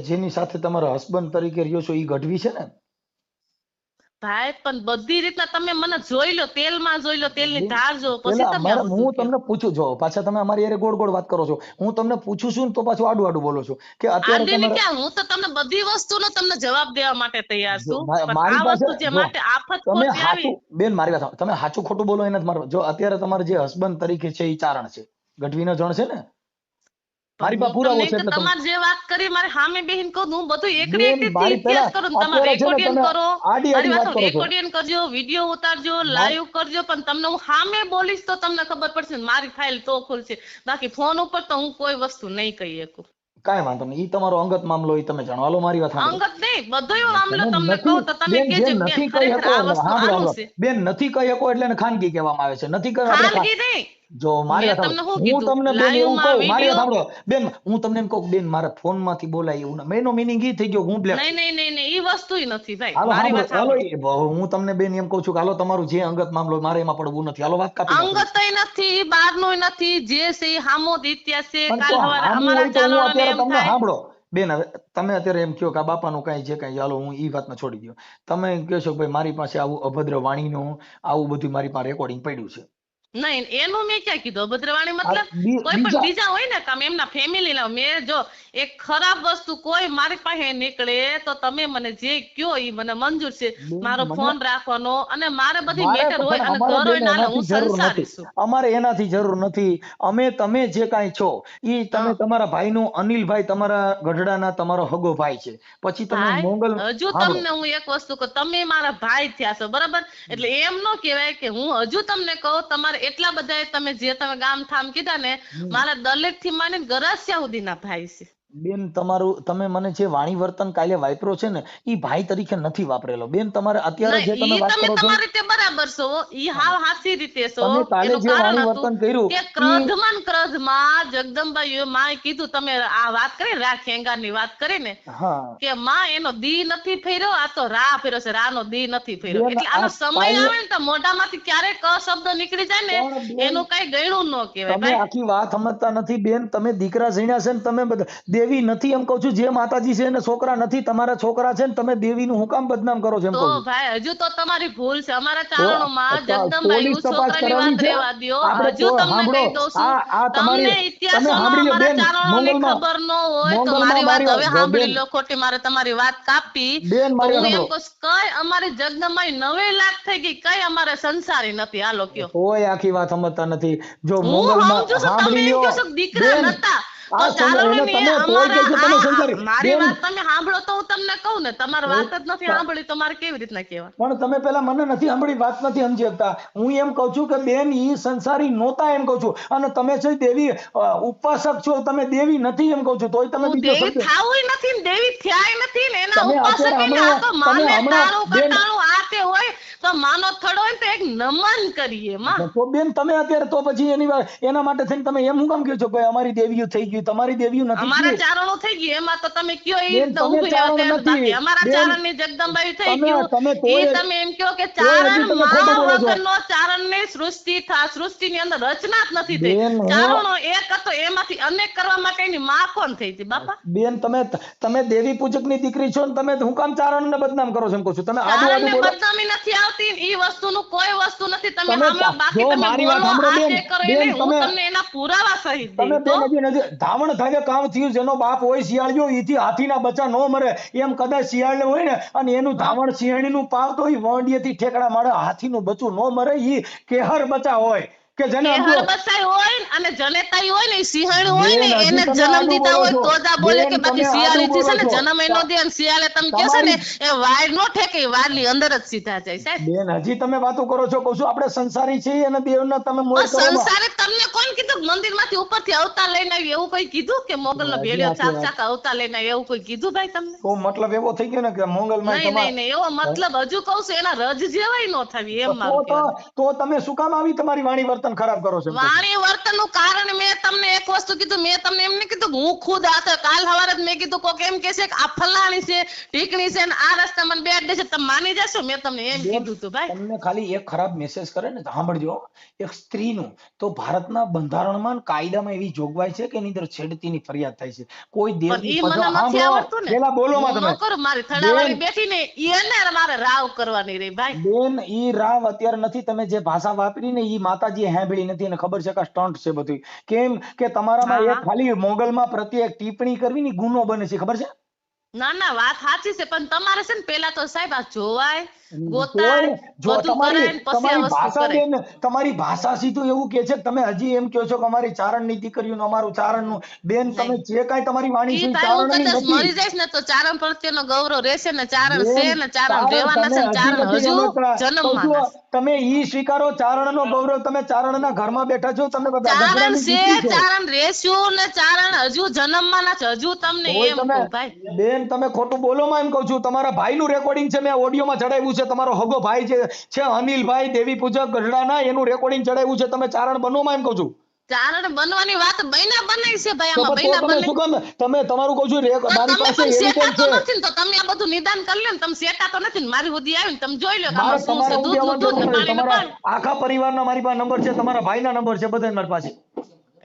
જેની સાથે તમારા હસબન્ડ તરીકે રહ્યો છો એ ગઢવી છે ને? ભાઈ પણ બધી રીતના તમે મને જોઈ લો, તેલમાં જોઈ લો, તેલની બેન ધાર જો પછી પેલા તમે આ બધું હું કયો. તમને પૂછું છો પાછા તમે અમારી હારે ગોળ ગોળ વાત કરો છો. હું તમને પૂછું છું ને તો પાછું આડું આડું બોલો છો કે અત્યારે આડીને તમારે ક્યાં, હું તો તમને બધી વસ્તુનો તમને જવાબ દેવા માટે તૈયાર જો છું, પણ મારી આ પાસે વસ્તુ જે જો માટે આફત તમે ખોટી આવી. સાચું બેન મારી વાત સાંભળો. તમે સાચું ખોટું બોલો એને જ મારો જો અત્યારે તમારે જે હસબન્ડ તરીકે છે એ ચારણ છે, ગઢવીનો જણ છે ને? પણ મારી પાસે હું પુરાવો તમને છે કે એટલે તમે તમારે જે વાત કરી મારે સામે બેહીન કહું હું બધું એકડી બેન એકડી મારી ઇતિહાસ પેલા કરો ને તમે અત્યારે છે ને રેકોર્ડિંગ તમે કરો. આડી મારી આડી વાત વાત કરો છો. રેકોર્ડિંગ કરજો, વિડીયો ઉતારજો, માર લાઈવ કરજો, પણ તમને હું સામે બોલીશ તો તમને ખબર પડશે ને મારી ફાઇલ તો ખુલશે. બાકી ફોન ઉપર તો હું કોઈ વસ્તુ નહીં કહી શકું. કાંઈ વાંધો નહીં. ઈ તમારો અંગત મામલો ઈ તમે જાણો. હાલો મારી વાત સાંભળો. અંગત નહીં બધો એવો મામલો તમે તમને નથી કહું તો તમે બેન કહેજો જેમ કે બેન નથી કહી ખરેખર શકો આ એટલે વસ્તુ સાંભળો આનું સાંભળો. છે. બેન નથી કહી શકો એટલે એને ખાનગી કહેવામાં આવે છે. નથી કહી આપણે ખાનગી નહીં, જો મારી મેં વાત તમને સાંભળો, શું હું કીધું તમને બેન લાઈવ એવું માં કહું, મારી વાત વિડીયો? સાંભળો બેન, હું તમને એમ કહું બેન મારા ફોન માંથી બોલાય એવું ના, એનો મિનિંગ ઈ થઈ ગયો હું બ્લેક નહીં છું. નહીં નહીં નહીં, ઈ વસ્તુ નથી ભાઈ, હાલો મારી સાંભળો, વાત હાલો સાંભળો. હું તમને બેન એમ કહું છું કે હાલો તમારું જે અંગત મામલો હોય, મારે એમાં પડવું નથી, હાલો વાત કાપી નાખો. અંગતય નથી, બહારનું નથી, જે છે ઈ હામો જ ઇતિહાસ છે. પણ કાલ તો હવારે આમ અમારા હોય તો હું ચારણોને અત્યારે એમ તમને થાય. સાંભળો બેન, હવે તમે અત્યારે એમ કહો કે આ બાપાનું કઈ જે કઈ, હાલો હું ઈ વાતને છોડી દો. તમે એમ કહો છો કે ભાઈ મારી પાસે આવું અભદ્ર વાણીનું આવું બધું મારી પાસે રેકોર્ડિંગ પડ્યું છે. નહીં, એનું મેં ક્યાં કીધું અભદ્રવાણી? આ મતલબ કોઈ પણ બીજા બીજા હોય ને કામ એમના ફેમિલી ના. મેં જો એક ખરાબ વસ્તુ કોઈ મારી પાસે નીકળે તો તમે મને જે કયો ઈ મને મંજૂર છે. બેન મારો મને ફોન રાખવાનો અને મારે બધી મારે મેટર હોય પણ અને અમારે ઘર હોય બેન નાલે, એનાથી હું જરૂર સંસારી નથી, છું. અમારે એનાથી જરૂર નથી. અમે તમે જે કાંઈ છો ઈ તમે હા તમારા ભાઈનું, અનિલભાઈ તમારા ગઢડાના તમારો હગો ભાઈ છે, પછી તમે ભાઈ, મોગલ હજુ સાંભળો. તમને હું એક વસ્તુ કહું, તમે મારા ભાઈ થયા છો બરાબર, એટલે એમ નો કહેવાય કે હું હજુ તમને કહું તમારે એટલા બધા તમે જે તમે ગામ ઠામ કીધા ને, હમ. મારા દલિત થી માંડીને ગરાસિયા સુધીના ભાઈ છે. બેન તમારું, તમે મને જે વાણી વર્તન કાલે વાપરો છે ને ઈ ભાઈ તરીકે નથી વાપરેલો બેન. તમારે અત્યારે જે નહીં, તમે ઈ વાત તમે કરો છો, તમારી રીતે બરાબર છો, ઈ હાવ હાચી રીતે છો. તમે કાલે એનું જે કારણ વાણી હતું વર્તન કર્યું કે ઈ ક્રોધમાં જગદંબાઈએ માએ કીધું, તમે આ વાત કરી ને રાખ ની વાત કરી ને, હા કે માં એનો દી નથી ફેર્યો, આ તો રા ફેર્યો છે, રા નો દી નથી ફેર્યો. બેન એટલે આ આનો સમય કાલે આવે ને તો મોઢામાંથી ક્યારેક ક શબ્દ નીકળી જાય ને, પણ બેન એનું કઈ ગયણું ન કહેવાય તમે ભાઈ. આખી વાત સમજતા નથી બેન. તમે દીકરા જણ્યા છે ને તમે બધા દેવી નથી એમ કહું છું. જે માતાજી છે એને છોકરા નથી, તમારા છોકરા છે ને તમે દેવીનું હું કામ બદનામ કરો છો એમ તો કહું છું. ભાઈ હજુ તો તમારી ભૂલ છે. અમારા તો ચારણોમાં પોલીસ જગદંબાયું તપાસ છોકરાની કરાવી વાત છે રેવા દ્યો. આપણે. હજુ તમને સાંભળો, કહી દઉં છું, આ તમારી, તમને તમે ઇતિહાસોનો સાંભળી લો અમારા બેન. ચારણોની મોંગલમાં ખબર ન હોય તો મોંગલમાં મારી વાત મારી હવે વાત બેન, સાંભળી લો. ખોટી મારે તમારી વાત કાપી બેન તો મારી હું વાત એમ સાંભળો. કહું છું, કઈ અમારી જગદંબાઈ 9 લાખ થઈ ગઈ, કઈ અમારે સંસારી નથી. હાલો કયો. કોઈ આખી વાત સમજતા નથી. જો હું મોંગલમાં સમજુ છું, તમે સાંભળી એમ લ્યો કહો છો કે દીકરા બેન, નતા તો આ એને ચારણોની તમે તોય કહો અમારા છો તમે સંસારી મારી બેન. વાત તમે સાંભળો તો હું તમને કહું ને. તમારી વાત જ નથી સાંભળી તો મારે કેવી રીતના કહેવાય? પણ તમે પેલા મને નથી સાંભળી, વાત નથી સમજી શકતા. હું એમ કહું છું કે બેન ઈ સંસારી નહોતા એમ કહું છું. અને તમે છે દેવી ઉપાસક છો, તમે દેવી નથી એમ કહું છું. તોય તમે હું બીજો દેવી શબ્દ થાવુંય નથી ને દેવી થયાય નથી ને એના તમે ઉપાસક અત્યારે ને. આ તો તમે માને હમણાં ટાણું બેન, કટાણું આ તે હોય તો માનો થડો હોય ને તો એક નમન કરીએ માં. તો બેન તમે અત્યારે તો પછી એના માટે થઈને તમે એમ હું કામ કહો છો કે અમારી દેવીઓ થઈ ગયું? તમારી દેવીઓ નથી અમારા થયું ચારણો થઈ ગયું એમાં તો તમે કયો એ બેન. રીતના તમે ઊભી રહેવા ચારણ તૈયાર. નથી બાકી અમારા બેન. ચારણ ની જગદંબાઈ થઈ તમે ગયું તમે એ તોય તમે એમ કહો કે તોય હજી ચારણ તમે માં ખોટું બોલો છો વગરનો ચારણ ની સૃષ્ટિ ની અંદર રચના જ નથી થઈ. બેન. ચારણો એક હતો, એમાંથી અનેક કરવા માટેની માં કોણ થઈ હતી બાપા? બેન તમે દેવી પૂજક ની દીકરી છો ને તમે હું કામ ચારણ ને બદનામ કરો છો એમ કહું છું. તમે આડું ચારણ આડું ને બોલો. બદનામી નથી આવતી, ઈ વસ્તુનું કોઈ વસ્તુ નથી. તમે તમે સાંભળો, બાકી જો તમે મારી વાત બોલો સાંભળો આ બેન. તે કરો એ બેન નહીં, હું તમે તમને એના પુરાવા સહિત તમે દઈશ. તો બેન હજી નથી ધાવણ થાય કામ થયું. જેનો બાપ હોય શિયાળિયો ઈથી હાથીના બચ્ચા નો મરે એમ કદાચ શિયાળ હોય ને અને એનું હા, ધાવણ શિયાળીનું પાવતો હોય વંડિયેથી ઠેકડા મારે હાથીનું બચ્ચું નો મરે. ઈ કેહર બચ્ચા હોય કે જેને કે સમજો હરબસાઈ હોય ને અને જનેતાઈ હોય ને ઈ સિંહણ હોય ને બેન. હજી એને તમે જન્મ આડું દીધા બોલો હોય છો તો જ આ બોલે બેન. કે બાકી તમે આડું શિયાળી થી બોલો છે ને છો. જન્મ એનો દે અને શિયાળે તમે કહો છો ને તમારી એ વાડ નો ઠેકે, એ વાડની અંદર જ સીધા જાય સાહેબ. બેન હજી તમે વાતો કરો છો. કહું છું આપણે સંસારી છીએ અને દેવના તમે મોય પણ કરો. સંસારે તમને કોણ કીધું મંદિર માંથી ઉપરથી અવતાર લઈને આવી એવું કોઈ કીધું કે મોગલ નો હજી ભેળિયો આખી વાત ચાક અવતાર લઈને આવી એવું કોઈ કીધું ભાઈ તમને? તો મતલબ એવો થઈ ગયો ને કે મોંગલમાં નહીં નહીં નહીં, એવો મતલબ હજુ કહું છું એના રજ જેવાય નો થવી એમ મારું કહેવાનું. તો તમે શું કામ આવી તમારી વાણી વર્તન ખરાબ કરો છો એમ કહું છું. વાણી વર્તન નું કારણ મેં તમને એક વસ્તુ કીધું. મેં તમને એમ નહીં કીધું કે હું ખુદ કાલ સવારે જ મેં કીધું કોક એમ કહેશે કે આ ફલાણી છે, ઢીકણી છે ને આ રસ્તા મને બે અડે છે, તમે માની જશો? મેં તમને એમ બેન, કીધું તું ભાઈ. તમને ખાલી એક ખરાબ મેસેજ કરે ને તો સાંભળજો. એક સ્ત્રીનું તો ભારતના બંધારણમાં અને કાયદામાં એવી જોગવાઈ છે કે એની અંદર છેડતીની ફરિયાદ થાય છે. કોઈ પણ દેવની ઈ ફરજ મને નથી સાંભળો આવડતું ને, પેલા બોલોમાં હું તમે ન કરું. મારી થડાવાળી બેન. બેઠી ને એને મારે રાવ કરવાની રહી ભાઈ. બેન ઈ રાવ અત્યારે નથી. તમે જે ભાષા વાપરી ને ઈ માતાજી સાંભળી નથી અને ખબર છે કે સ્ટન્ટ છે બધું. કેમ કે તમારામાં હા એક હા, ખાલી મોગલમાં પ્રત્યે એક ટિપ્પણી કરવી ની ગુનો બને છે, ખબર છે? ના ના વાત સાચી છે, પણ તમારે છે ને પેલા તો સાહેબ આ જોવાય, ગોતાય, તોય જો બધું કરાય ને પછી આ તમારી વસ્તુ ભાષા કરાય. બેન, તમારી ભાષા સીધું એવું કે છે કે તમે હજી એમ કહો છો કે અમારી ચારણની દીકરીઓનું અમારું ચારણનું. બેન તમે નહીં, જે કાંઈ તમારી વાણી ઈ છે ઈ ભાઈ હું ચારણની કદાચ નથી. મરી જઈશ ને તો ચારણ પ્રત્યેનો ગૌરવ રહેશે ને. ચારણ છે બેન ને ચારણ રહેવાના છે ને તમે ચારણ હજી હજુ નથી સમજતા. કહું જન્મવાના છું, છે. તમે ઈ સ્વીકારો ચારણનો ગૌરવ. તમે ચારણના ઘરમાં બેઠા છો, તમે બધા ચારણ ગઢડાની છે, દીકરી છો. ચારણ રેસ્યું ને ચારણ હજુ જન્મવાના છે. હજુ તમને તોય એમ તમે કહું ભાઈ. બેન તમે ખોટું બોલો માં એમ કહું છું. તમારા ભાઈનું રેકોર્ડિંગ છે, મેં ઓડિયોમાં ચડાવ્યું છે. છે તમારો હગો ભાઈ છે અનિલભાઈ દેવી પૂજક ગઢડાના, એનું રેકોર્ડિંગ ચડાવ્યું છે. તમે ચારણ બનોમાં એમ કહું છું. ચારણ બનવાની વાત બૈના બનાવી છે ભાઈ, તો આમાં પણ તો બૈના તમે બને શું કામ તમે તમારું કહું છું તો મારી તમે પાસે પણ શેટા એવિડન્સ તો છે. નથી ને, તો તમે આ બધું નિદાન કરી લો ને. તમે શેટા તો નથી ને, મારી સુધી આવી ને તમે જોઈ લો કે મારે આમાં શું છે. તમારા સુધી દૂધનું આવવાની દૂધ જરૂર ને નથી. પાણીનું તમારા પાણી. આખા પરિવારના મારી પાસે નંબર છે, તમારા ભાઈના નંબર છે, બધા મારી પાસે.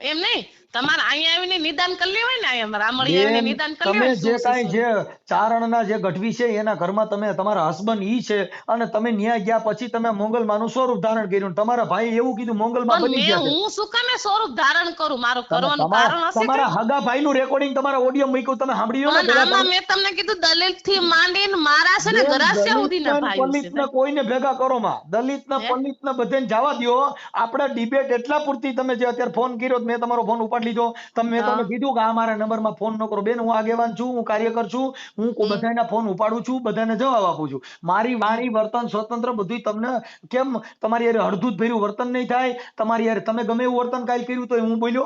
એમ નહીં, તમારે અહીંયા આવીને નિદાન કરી લેવાય ને. અહીંયા રામળી આવીને બેન નિદાન કરી તમે લેવાય જે શું છે કાંઈ શું જે નહીં. ચારણના જે ગઢવી છે એના ઘરમાં તમે તમારા હસબન્ડ ઈ છે, અને તમે ન્યા ગયા પછી તમે મોંગલમાનું સ્વરૂપ ધારણ કર્યું, ને તમારા ભાઈ એવું કીધું મોંગલમાં પણ બની મેં ગયા છે. હું શું કામે સ્વરૂપ ધારણ કરું? મારું તમે કરવાનું તમારા કારણ હશે તમારા કાંઈ? હગા ભાઈનું રેકોર્ડિંગ તમારા ઓડિયો મૂક્યું, તમે સાંભળી લો ને પણ પેલા. આમાં મેં તમને કીધું દલિત થી માંડીને મારા છે ને બેન, ગરાસિયા સુધીના દલિતના ભાઈઓ છે પલિતના ભાઈ. કોઈને ભેગા કરો માં, દલિતના હે? પલિતના બધાને જવા દ્યો. આપણા ડિબેટ એટલા પૂરતી. તમે જે અત્યારે ફોન કર્યો તો મેં તમારો ફોન ઉપાડી લીધો. મેં હા. તમને કીધું કે આ મારા નંબરમાં ફોન ન કરો. બેન, હું આગેવાન છું, હું કાર્યકર છું, હું બધાના ફોન ઉપાડું છું, બધાને જવાબ આપું છું. મારી વાણી વર્તન સ્વતંત્ર બધું. તમને કેમ તમારી યાર અડધું ભર્યું વર્તન નહીં થાય? તમારી યાર તમે ગમે એવું વર્તન કાલ કર્યું તો હું બોલ્યો?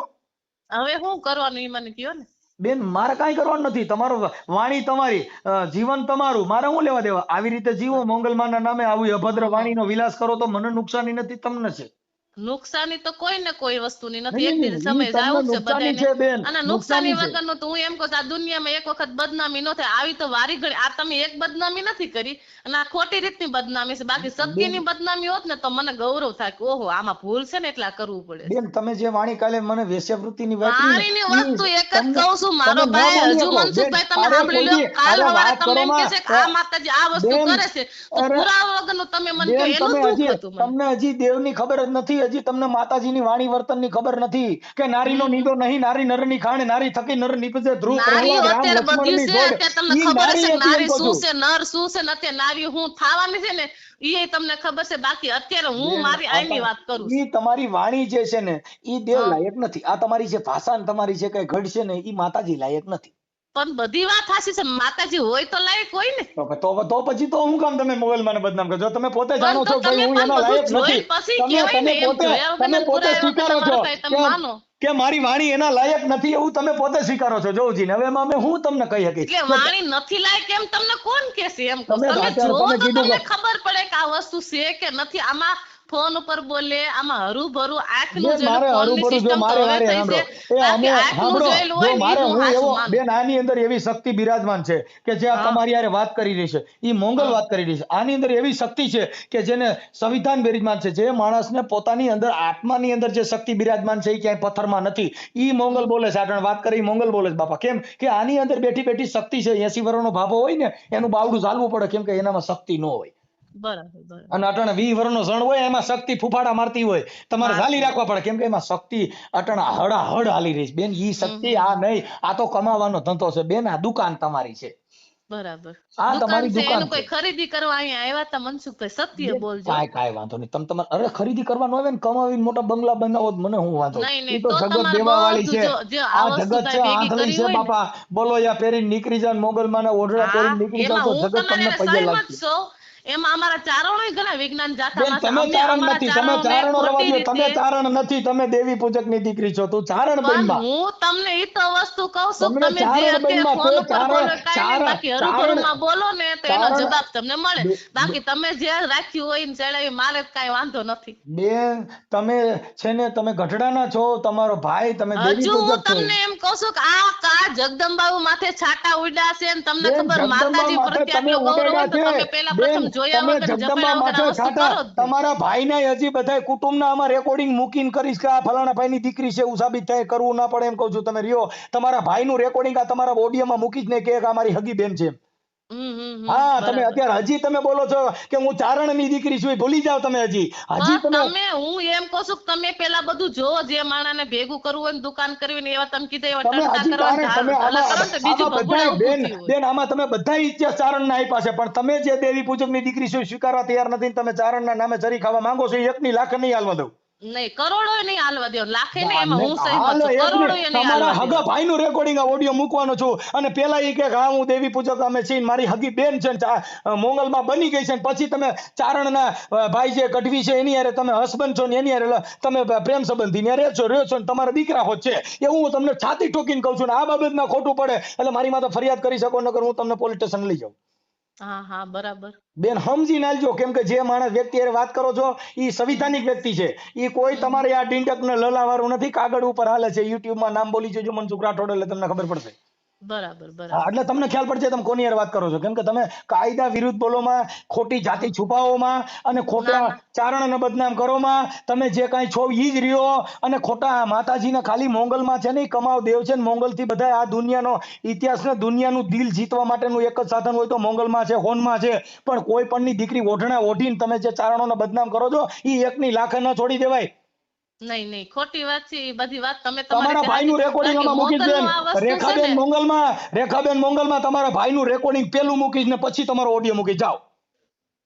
હવે શું કરવાનું એ મને કયો ને. બેન, મારે કાંઈ કરવાનું નથી. તમારો વાણી તમારી, જીવન તમારું, મારે શું લેવા દેવા? આવી રીતે જીવો મોંગલમાના નામે, આવી અભદ્ર વાણીનો વિલાસ કરો તો મને નુકસાની નથી, તમને છે. નુકસાની તો કોઈ ને કોઈ વસ્તુની નથી. નહીં, એક નહીં, દિવસ ઈ સમય તમને જાવું છે નુકસાની બધાને. છે બેન, અને નુકસાની નુકસાની છે. વગરનું તો હું એમ કહું છું, આ દુનિયામાં એક વખત બદનામી ન થાય. આવી તો વારી ઘડી આ તમે એક બદનામી નથી કરી, અને આ ખોટી રીતની બદનામી છે. બાકી સત્યની બદનામી હોત ને તો મને ગૌરવ થાય કે ઓહો આમાં ભૂલ છે ને એટલે આ કરવું પડે છે. બેન, તમે જે વાણી કાલે મને વેશ્યાવૃત્તિની વાત કરી ને, વાણીની વસ્તુ ઈ એક જ તમને- કહું છું, મારો તમે ન ભાઈ બોલી હજુ શકો. મનસુખભાઈ બેન, તમે અરે સાંભળી લો. કોઈ દી- કાલ અરે સવારે વાત તમને એમ કરો કહેશે કે આ માતાજી આ વસ્તુ બેન, કરે છે, તો અરે પુરાવા વગરનું તમે મને કહો, બેન, એનું તમે દુઃખ હજી હતું મને. તમને હજી દેવની ખબર જ નથી. હજી તમને માતાજીની વાણી વર્તનની ખબર નથી કે નારીનો નીદો નહીં, નારી નરની ખાણ, નારી થકી નર નીપજે, ધ્રુવ નારીઓ પ્રહલાદ રામ અત્યારે બધ્યું લક્ષ્મણની છે. જોડ. અત્યારે તમને ઈ ખબર હશે નારી કે હતી એમ નારી કહું શું છું. છે, નર શું છે, ને અત્યારે નારીઓ હું થવાની છે ને એ તમને ખબર છે. બાકી અત્યારે હું બેન, મારી આઈની વાત કરું છું. ઈ તમારી વાણી જે છે ને ઈ દેવ હા. લાયક નથી. આ તમારી જે ભાષા ને તમારી જે કઈ ઘડ છે ને ઈ માતાજી લાયક નથી. પણ બધી વાત સાચી છે. માતાજી હોય તો લાયક હોય ને. તો પછી તો હું કામ તમે મોબાઈલમાં બદનામ કરો? જો તમે પોતે પણ જાણો તો છો કે તમે હું પણ એના બધું લાયક જોઈને નથી. પછી તમે કહેવાય ને. તમે એમ પોતે જોયા વગર તમે ને પોતે પુરાવા વગર સ્વીકારો છો તમારું કઈ તમે માનો. કે મારી વાણી એના લાયક નથી, એવું તમે પોતે સ્વીકારો છો. જોઉજીને હવે એમાં અમે હું તમને કહી શકીશ એટલે વાણી નથી લાયક એમ તમને કોણ કહેશે? એમ કહું તમે તમે અત્યારે જોવો તમે તો કીધું તમને કે ખબર પડે કે આ વસ્તુ છે કે નથી. આમાં ફોન ઉપર બોલે, આમાં હરુભરું આંખનું બેન, જોયેલું, મારે ફોનની હરુભરું જો સિસ્ટમ તો મારે હવે હારે થઈ સાંભળો. છે. એ અમે બાકી આંખનું સાંભળો, જોયેલું જો હોય ને મારે ઈ હું હું હાચું એવો માનું. બેન આની અંદર એવી શક્તિ બિરાજમાન છે કે જે આ હા. તમારી હારે વાત કરી રહી છે ઈ મોંગલ હા. વાત કરી રહી છે. આની અંદર એવી શક્તિ છે કે જેને સંવિધાન બિરાજમાન છે, જે માણસને પોતાની અંદર આત્માની અંદર જે શક્તિ બિરાજમાન છે એ ક્યાંય પથ્થરમાં નથી. ઈ મોંગલ બોલે છે. આટણ વાત કરી મોંગલ બોલે છે બાપા. કેમ કે આની અંદર બેઠી બેઠી શક્તિ છે. 80 વર્ષનો ભાભો હોય ને એનું બાવડું ચાલવું પડે, કેમ કે એનામાં શક્તિ ન હોય. બરાબર બરાબર. અને અટણ 20 વર્ષનો જણ હોય એમાં શક્તિ ફૂફાડા મારતી હોય, તમારે ઝાલી રાખવા પડે, કેમ કે એમાં શક્તિ અટણ હડાહડ હાલી રહી છે. બેન, ઈ શક્તિ આ નહીં. આ તો કમાવાનો ધંધો છે બેન. આ દુકાન તમારી છે. બરાબર. આ દુકાન તમારી છે, દુકાન એનું કોઈ છે. ખરીદી કરવા અહીંયા આવ્યા હતા મનસુખભાઈ? સત્ય બોલજો. કાંઈ વાંધો નહીં. તમે તમારે અરે ખરીદી કરવાનું આવે ને, કમાવીને મોટા બંગલા બનાવો તો મને શું વાંધો? નહીં ઈ નહીં, તો તો જગત તમારે દેવાવાળી બધું છે. જો આ આ વસ્તુ જગત છે, તમે ભેગી આંધળી કરી છે હોય ને. બાપા. બોલો યા પહેરીને નીકળી જાવ, મોગલમાના ઓઢડા હા, પહેરીને નીકળી જાવ એમાં તો હું જગત તમને તમારે પગે સહમત લાગશે. છું. એમાં અમારા ચારણોય ઘણા વિજ્ઞાન બેન, જાથામાં છે. તમે અમે ચારણ અમારા નથી. તમે ચારણોને ચારણો રવા ખોટી દ્યો. તમે રીતે. ચારણ નથી. તમે દેવી પૂજકની દીકરી છો. તું ચારણ પણ બનમાં. હું તમને ઈ તો વસ્તુ કહું છું કે તમને તમે જે ચારણ અત્યારે બનમાં ફોન તે ઉપર બોલો કાંઈ નહીં, ચારણ બાકી ચારણ હરુભરુમાં બોલો ને તો એનો ચારણ જવાબ તમને મળે. બે- બાકી તમે જે રાખ્યું હોય ને ચડાવી મારે કાંઈ વાંધો નથી. બેન, તમે છે ને તમે ગઢડાના છો, તમારો ભાઈ, તમે દેવી હજુ હું પૂજક છો. તમને એમ કહું છું કે આ જગદંબાઓ માથે છાટા ઉડ્યા છે ને તમને બેન, ખબર જગદંબા માતાજી માથે પ્રત્યે તમે આટલો ગૌરવ હોય તો ઉડેલા તમે છે. પેલા બેન, પ્રથમ જોયા તમે વગર જગદંબા જપાયા વગર માથે આ વસ્તુ છાટા કરો જ નહીં. તમારા ભાઈને હજી બધાય કુટુંબના આમાં રેકોર્ડિંગ મૂકીને કરીશ કે આ ફલાણા ભાઈની દીકરી છે એવું સાબિત થાય, કરવું ના પડે એમ કહું છું. તમે રહ્યો તમારા ભાઈનું રેકોર્ડિંગ આ તમારા ઓડિયોમાં મૂકીશ ને કે આ મારી હગી બેન છે. હા, તમે બરાબર. અત્યારે હજી તમે બોલો છો કે હું ચારણની દીકરી છું, એ ભૂલી જાવ તમે. હજી તમે તમે હું એમ કહું છું કે તમે પેલા બધું જોવો. જે માણસને ભેગું કરવું હોય ને દુકાન કરવી ને એવા તમે કીધા એવા તમે ટંટા હજી કરવા ને તમે ઢાલા કરો ને તો બીજું આમાં ભગુડા બધાય ઊભું બેન થયું હોય. બેન આમાં તમે બધા ઇતિહાસ ચારણના આપ્યા છે, પણ તમે જે દેવી પૂજકની દીકરી છો એ સ્વીકારવા તૈયાર નથી. તમે ચારણના નામે જરી ખાવા માંગો છો. એકની લાખ નહીં હાલવા દઉં. નહીં, કરોડો નહીં હાલવા દો. લાખે નહીં, એમાં હું હાલો, સહમત છું. એક કરોડો મિનિટ. નહીં તમારા હાલવા હગા દો. ભાઈનું રેકોર્ડિંગ આ ઓડિયો મૂકવાનો છું, અને પેલા ઈ કે હા હું દેવી પૂજક અમે છીએ, મારી હગી બેન છે ને મોંગલમાં બની ગઈ છે, ને પછી તમે ચારણના ભાઈ જે ગઢવી છે એની હારે તમે હસબન્ડ છો ને એની હારે તમે પ્રેમ સંબંધી ને રહ્યો છો ને તમારા દીકરા હોત છે. એવું હું તમને છાતી ઠોકીને કહું છું. ને આ બાબતમાં ખોટું પડે એટલે મારી માથે ફરિયાદ કરી શકો, નકર હું તમને પોલીસ સ્ટેશન લઈ જાઉં. હા હા બરાબર. બેન સમજીને આલજો, કેમ કે જે માણસ વ્યક્તિ હારે વાત કરો છો એ સંવિધાનિક વ્યક્તિ છે. એ કોઈ તમારે આ ડીંડક ને લલાવાળું નથી, કાગળ ઉપર હાલે છે. YouTube માં નામ બોલી જોજો મનસુખ રાઠોડ એટલે તમને ખબર પડશે. બરાબર હા, બરાબર. એટલે તમને ખ્યાલ પડશે તમે કોની હારે વાત કરો છો, કેમ કે તમે કાયદા વિરુદ્ધ બોલોમાં, ખોટી જાતિ છુપાવોમાં અને ના ખોટા ના. ચારણને બદનામ કરોમાં, તમે જે કાંઈ છો ઈ જ રહ્યો. અને ખોટા માતાજીને ખાલી મોંગલમાં છે ને ઈ કમાવ દેવ છે ને મોંગલથી બધા આ દુનિયાનો ઇતિહાસ ને દુનિયાનું દિલ જીતવા માટેનું એક જ સાધન હોય તો મોંગલમાં છે, હોનમાં છે. પણ કોઈ પણની દીકરી ઓઢણા ઓઢીને તમે જે ચારણોને બદનામ કરો છો ઈ એકની લાખે ન છોડી દેવાય. નહીં નહીં ખોટી વાત છે એ બધી વાત તમે તમારી તમારા રીતે ભાઈનું હાચી. રેકોર્ડિંગ કારણ કે આમાં મૂકીશ બેન. મોગલનું આ વસ્તુ છે ને. રેખાબેન મોંગલમાં તમારા ભાઈનું રેકોર્ડિંગ પેલું મૂકીશ ને પછી તમારો ઓડિયો મૂકી જાઓ.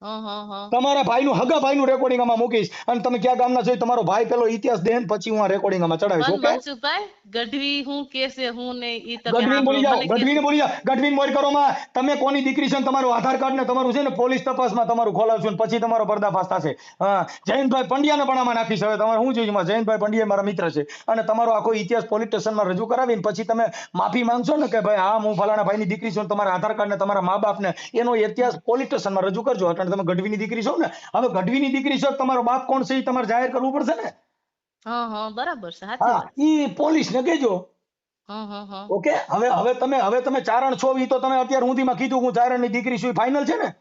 હા. તમારા ભાઈનું હગા ભાઈનું રેકોર્ડિંગ આમાં મૂકીશ અને તમે ક્યાં ગામના છો એ તમારો ભાઈ પેલો ઇતિહાસ દે ને પછી હું આ રેકોર્ડિંગ આમાં ચડાવીશ. પણ ઓકે, મનસુખભાઈ ગઢવી હું કે છે હું નહીં ઈ તમે ગઢવીને બોલી સાંભળો જાઓ, મને ગઢવીને કે બોલી જાઓ, ગઢવીને મોર કરોમાં તમે કોની દીકરી છો ને તમારું આધાર કાર્ડ ને તમારું છે ને પોલીસ તપાસમાં તમારું ખોલાવશો ને પછી તમારો પર્દાફાશ થશે. હા, જયંતભાઈ પંડ્યાને પણ આમાં નાખીશ. હવે તમારે શું જોઈએ? જયંતભાઈ પંડ્યા મારા મિત્ર છે અને તમારો આખો ઇતિહાસ પોલીસ સ્ટેશનમાં રજૂ કરાવીને પછી તમે માફી માંગશો ને કે ભાઈ હા હું ફલાણા ભાઈની દીકરી છું, તમારા આધાર કાર્ડ ને તમારા મા બાપને એનો ઇતિહાસ પોલીસ સ્ટેશનમાં રજૂ કરજો. એટલે તમે ગઢવીની દીકરી છો ને, હવે ગઢવીની દીકરી છો તમારો બાપ કોણ છે એ તમારે જાહેર કરવું પડશે ને. હા બરાબર છે સાચી હા, વાત છે. ઈ પોલીસને કહેજો. હા. ઓકે, હવે તમે ચારણ છો ઈ તો તમે અત્યાર સુધીમાં કીધું હું ચારણની દીકરી છું, ફાઇનલ છે ને.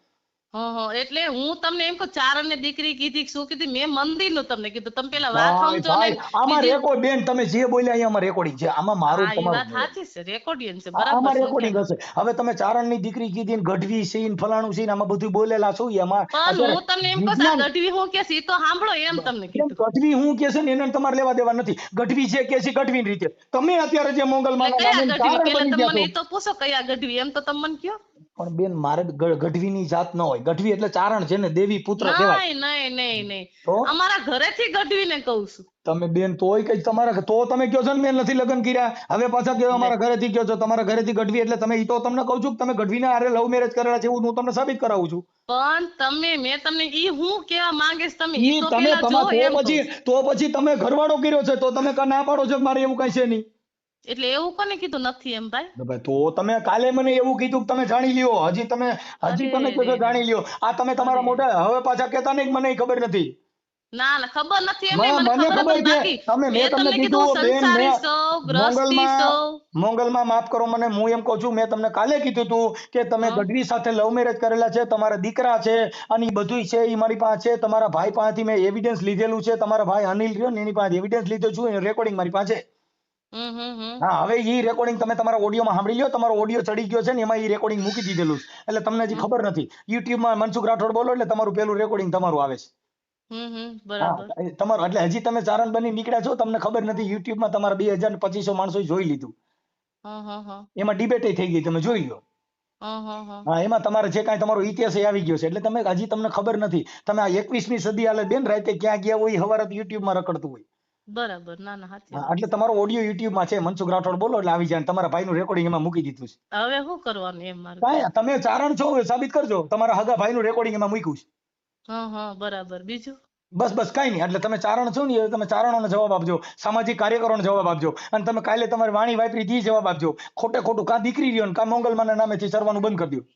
એટલે હું તમને એમ કહું ચારણ ને દીકરી કીધી શું કીધી મેં મંદિરનું તમને કીધું તમે પેલા વાત ભાઈ સમજો ને. ભાઈ આમાં બીજી રેકોર્ડ બેન તમે જે બોલ્યા અહીંયા રેકોર્ડિંગ છે, આમાં મારું હા જ ઈ તમારું વાત જ બોલવાનું. સાચી છે રેકોર્ડિયન છે બરાબર આમાં છે હું રેકોર્ડિંગ ક્યાં હશે. હવે તમે ચારણની દીકરી કીધી ને ગઢવી છે ને ફલાણું છે ને આમાં બધું બોલેલા છો એમાં પણ અત્યારે હું તમને એમ કહું છું આ વિજ્ઞાન ગઢવી હું કે છે ઈ તો સાંભળો એમ તમને કેમ કીધું. ગઢવી હું કે છે ને એને તમારે લેવા દેવા નથી. ગઢવી છે કે છે ગઢવીની રીતે તમે અત્યારે જે એટલે મોગલમાના કયા નામે ગઢવી ચારણ પેલા બની તમે ગયા મને છો. ઈ તો પૂછો કયા ગઢવી એમ તો તમે મને કયો. પણ બેન મારે ગઢવીની જાત ન હોય. ગઢવી એટલે ચારણ છે ને દેવી પુત્ર કહેવાય. નહીં. તો અમારા ઘરેથી ગઢવીને કહું છું. તમે બેન તોય કઈ તમારા તો તમે કયો છો ને મેં નથી લગ્ન કર્યા, હવે પાછા કયો લે અમારા ઘરેથી કયો છો, તમારા ઘરેથી ગઢવી એટલે તમે ઈ તો તમને કહું છું કે તમે ગઢવીના હારે લવ મેરેજ કરેલા છે એવું હું તમને સાબિત કરાવું છું. પણ મેં તમને ઈ હું કેવા માંગીશ તમે ઈ ઈ તો તમે પેલા જો તમા એમ કહું છું. તો પછી તમે ઘરવાળો કર્યો છે તો તમે ના પાડો છો કે મારે એવું કઈ છે નહીં. એટલે એવું કોને કીધું નથી એમ ભાઈ. તો ભાઈ તો તમે કાલે મને એવું કીધું કે તમે જાણી લ્યો, હજી તમે કહો છો જાણી લ્યો. આ તમે તમારા અરે મોઢા હવે પાછા કહેતા નહીં કે મને ખબર નથી. ના ખબર નથી એમ નહીં મને મને ખબર ખબર હતી છે. બાકી મેં મેં તમને તમને કીધું કીધું બેન, સંસારી મેં સૌ ગ્રસ્તી મોંગલમાં સૌ. મોંગલમાં માફ કરો મને, હું એમ કહું છું મેં તમને કાલે કીધું તું કે તમે હા ગઢવી સાથે લવ મેરેજ કરેલા છે, તમારા દીકરા છે અને ઈ બધુંય છે ઈ મારી પાસે છે. તમારા ભાઈ પાસેથી મેં એવિડન્સ લીધેલું છે. તમારા ભાઈ અનિલ રહ્યો ને એની પાસે એવિડન્સ લીધો છું, એનું રેકોર્ડિંગ મારી પાસે છે. હમ. હા, હવે ઈ રેકોર્ડિંગ તમે તમારા ઓડિયોમાં સાંભળી લ્યો. તમારો ઓડિયો ચડી ગયો છે ને એમાં ઈ રેકોર્ડિંગ મૂકી દીધેલું છે. એટલે તમને હજી ખબર નથી. યુટ્યુબમાં મનસુખ રાઠોડ બોલો એટલે તમારું પેલું રેકોર્ડિંગ તમારું આવે છે. બરાબર. હા, તમારું એટલે હજી તમે ચારણ બની નીકળ્યા છો તમને ખબર નથી. યુટ્યુબમાં તમારા 2200 માણસોએ જોઈ લીધું. હા. એમાં ડિબેટ થઈ ગઈ, તમે જોઈ લો. હા, એમાં તમારે જે કાંઈ તમારો ઇતિહાસ આવી ગયો છે એટલે તમે હજી તમને ખબર નથી. તમે આ 21મી સદી હાલે બેન, રાતે ક્યાં ગયા હોય હવારે યુટ્યુબમાં રખડતું હોય. બરાબર ના સાચી હા, વાત એટલે છે. તમારો ઓડિયો યુટ્યુબમાં છે, મનસુખ રાઠોડ બોલો એટલે આવી જાય. તમારા ભાઈનું રેકોર્ડિંગ એમાં મૂકી દીધું છે. હવે શું કરવાનું એમ મારું કાંઈ કયો. તમે ચારણ છો એ સાબિત કરજો. તમારા હગા ભાઈનું રેકોર્ડિંગ એમાં મૂક્યું છે. બરાબર બીજું. બસ કાંઈ નહીં. એટલે તમે ચારણ છો ને એ તમે ચારણોને જવાબ આપજો, સામાજિક કાર્યકરોને જવાબ આપજો અને તમે કાલે તમારી વાણી વાપરી તી જવાબ આપજો. ખોટું કાં દીકરી રહ્યો ને કાં મોંગલમાના નામેથી સરવાનું બંધ કરી દો.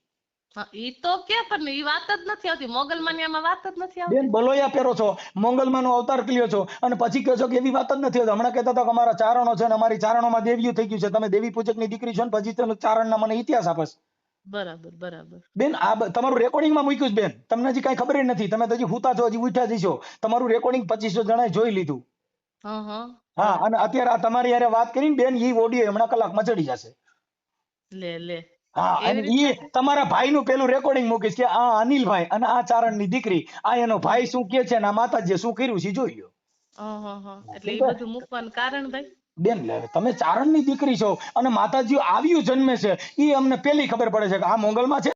હા ઈ તો કે પણ ઈ વાત જ નથી આવતી મોગલમાનિયામાં વાત જ નથી બેન આવતી. બલોયા પહેરો છો, મોંગલમાનો અવતાર કર્યો છો અને પછી કહો છો કે એવી વાત જ નથી હોતી. હમણાં કહેતા હતા કે અમારા ચારણો છે ને અમારી ચારણોમાં દેવ્યું થઈ ગયું છે. તમે દેવી પૂજકની દીકરી છો ને પછી તમે ચારણના મને ઇતિહાસ આપસ. બરાબર. બેન તમારું રેકોર્ડિંગમાં મૂક્યું છે બેન. તમને હજી કાંઈ ખબર નથી. તમે તો હજી હુતા છો, હજી ઉઠ્યા જ છો. તમારું રેકોર્ડિંગ 2500 જણાએ જોઈ લીધું. હા, બરાબર. અને અત્યારે આ તમારી હારે વાત કરીને બેન ઈ ઓડિયો હમણાં કલાકમાં ચડી જશે. લે હા, અને એવી ઈ રીતના. તમારા ભાઈનું પેલું રેકોર્ડિંગ મૂકીશ કે આ અનિલભાઈ અને આ ચારણની દીકરી, આ એનો ભાઈ શું કે છે અને આ માતાજીએ શું કર્યું છે ઈ જોઈ લો. એટલે એ બધું મૂકવાનું કારણ ભાઈ. બેન તમે ચારણની દીકરી છો અને માતાજી આવ્યું જન્મે છે ઈ અમને પેલી ખબર પડે છે કે આ મોંગલમાં છે.